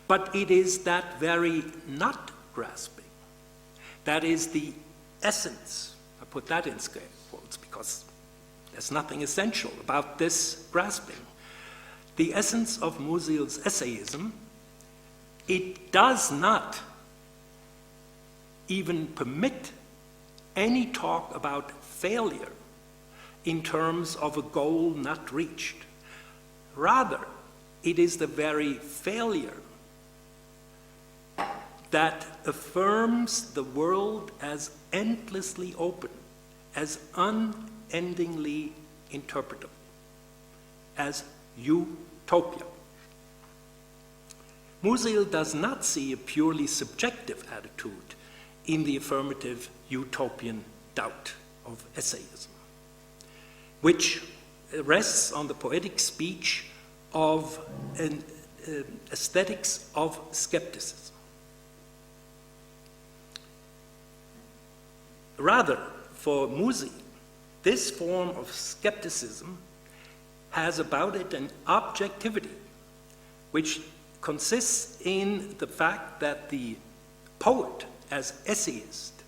But it is that very not grasping that is the essence. I put that in scale quotes because there's nothing essential about this grasping. The essence of Musil's essayism, it does not even permit any talk about failure in terms of a goal not reached. Rather, it is the very failure that affirms the world as endlessly open, as unendingly interpretable, as utopia. Musil does not see a purely subjective attitude in the affirmative utopian doubt of essayism, which rests on the poetic speech of an aesthetics of skepticism. Rather, for Musil, this form of skepticism has about it an objectivity which consists in the fact that the poet, as essayist,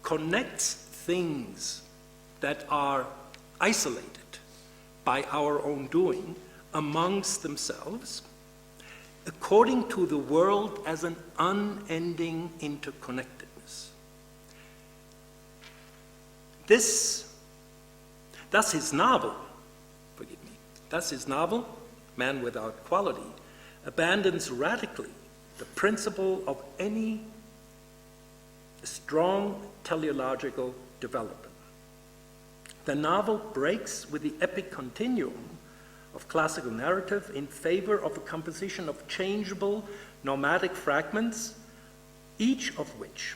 connects things that are isolated by our own doing amongst themselves according to the world as an unending interconnectedness. Thus his novel, Man Without Quality, abandons radically the principle of any strong teleological development. The novel breaks with the epic continuum of classical narrative in favor of a composition of changeable nomadic fragments, each of which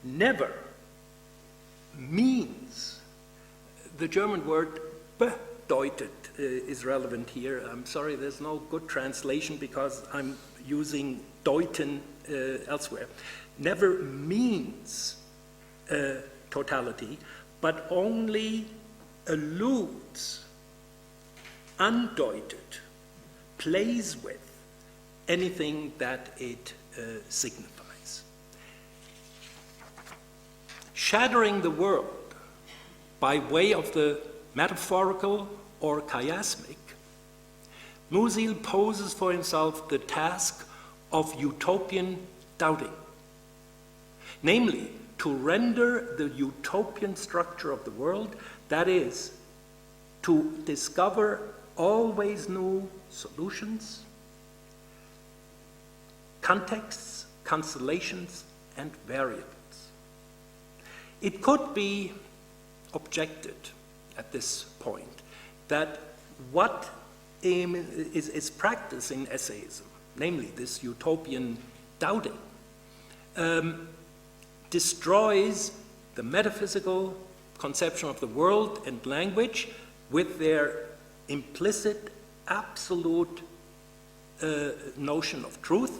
never means. The German word bedeutet is relevant here. I'm sorry, there's no good translation because I'm using deuten elsewhere. Never means totality, but only alludes, undeutet, plays with anything that it signifies. Shattering the world by way of the metaphorical or chiasmic, Musil poses for himself the task of utopian doubting, namely, to render the utopian structure of the world, that is, to discover always new solutions, contexts, constellations, and variables. It could be objected at this point that what is practiced in essayism, namely this utopian doubting, destroys the metaphysical conception of the world and language with their implicit, absolute notion of truth,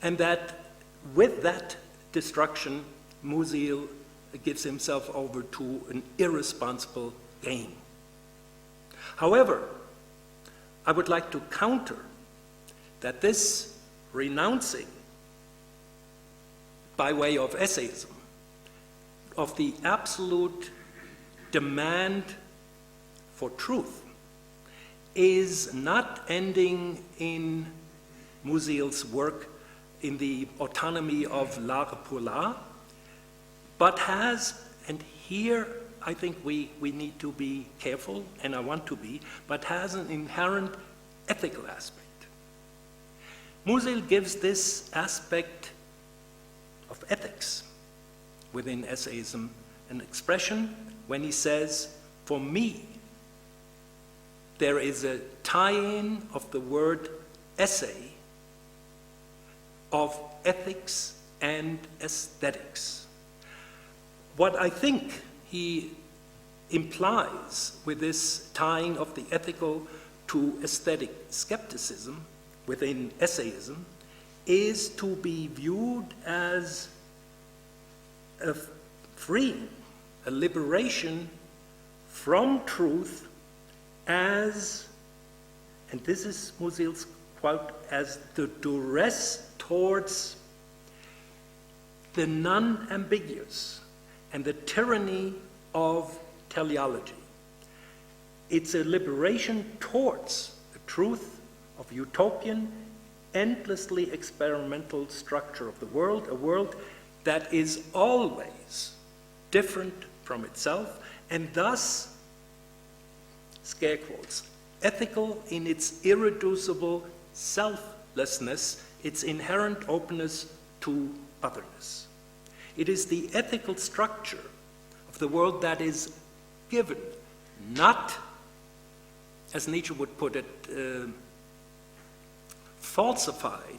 and that with that destruction, Musil gives himself over to an irresponsible gain. However, I would like to counter that this renouncing by way of essayism of the absolute demand for truth is not ending in Musil's work in the autonomy of l'art pour l'art, but has, and here I think we need to be careful, and I want to be, but has an inherent ethical aspect. Musil gives this aspect of ethics within essayism an expression when he says, for me, there is a tie-in of the word essay of ethics and aesthetics. What I think he implies with this tying of the ethical to aesthetic skepticism within essayism is to be viewed as a freeing, a liberation from truth as, and this is Musil's quote, as the duress towards the non-ambiguous and the tyranny of teleology. It's a liberation towards the truth of utopian, endlessly experimental structure of the world, a world that is always different from itself, and thus, scare quotes, ethical in its irreducible selflessness, its inherent openness to otherness. It is the ethical structure of the world that is given, not, as Nietzsche would put it, falsified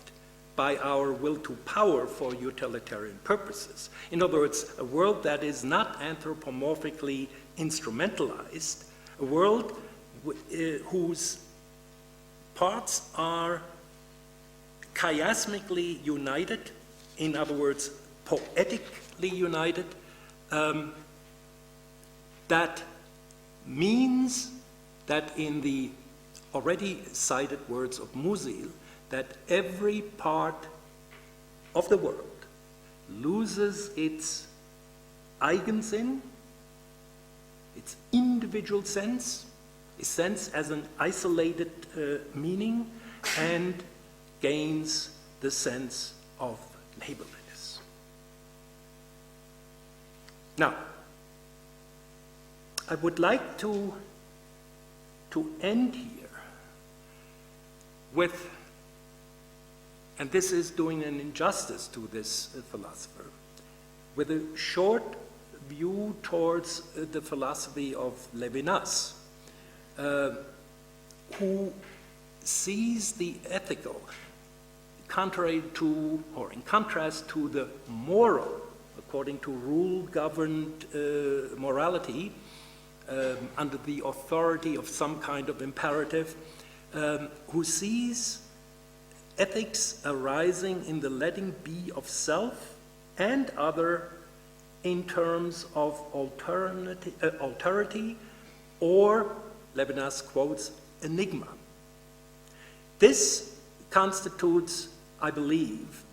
by our will to power for utilitarian purposes. In other words, a world that is not anthropomorphically instrumentalized, a world whose parts are chiasmically united, in other words, poetically united, that means that in the already cited words of Musil, that every part of the world loses its Eigensinn, its individual sense, a sense as an isolated meaning, and gains the sense of neighborliness. Now, I would like to end here with, and this is doing an injustice to this philosopher, with a short view towards the philosophy of Levinas, who sees the ethical contrary to, or in contrast to the moral, according to rule-governed morality, under the authority of some kind of imperative, who sees ethics arising in the letting be of self and other in terms of alterity, or, Levinas quotes, enigma. This constitutes, I believe,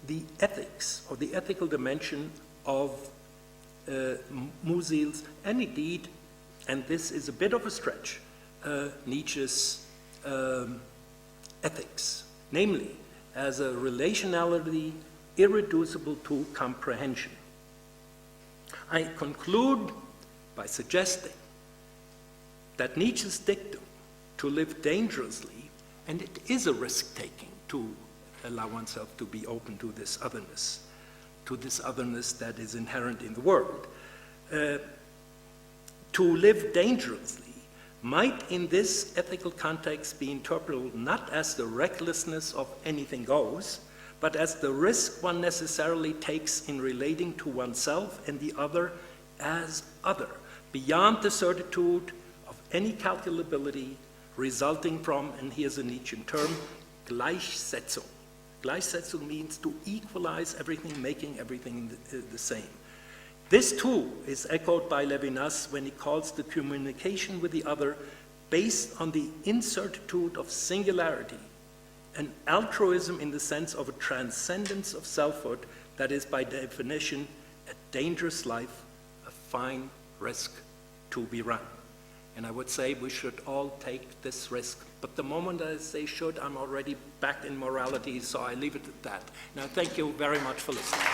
the ethics, or the ethical dimension of Musil's, and indeed, and this is a bit of a stretch, Nietzsche's ethics, namely, as a relationality irreducible to comprehension. I conclude by suggesting that Nietzsche's dictum, to live dangerously, and it is a risk-taking to allow oneself to be open to this otherness that is inherent in the world. To live dangerously might in this ethical context be interpreted not as the recklessness of anything goes, but as the risk one necessarily takes in relating to oneself and the other as other, beyond the certitude of any calculability resulting from, and here's a Nietzschean term, Gleichsetzung. Gleichsetzung means to equalize everything, making everything the same. This too is echoed by Levinas when he calls the communication with the other based on the incertitude of singularity, an altruism in the sense of a transcendence of selfhood that is by definition a dangerous life, a fine risk to be run. And I would say we should all take this risk. But the moment I say should, I'm already back in morality, so I leave it at that. Now, thank you very much for listening.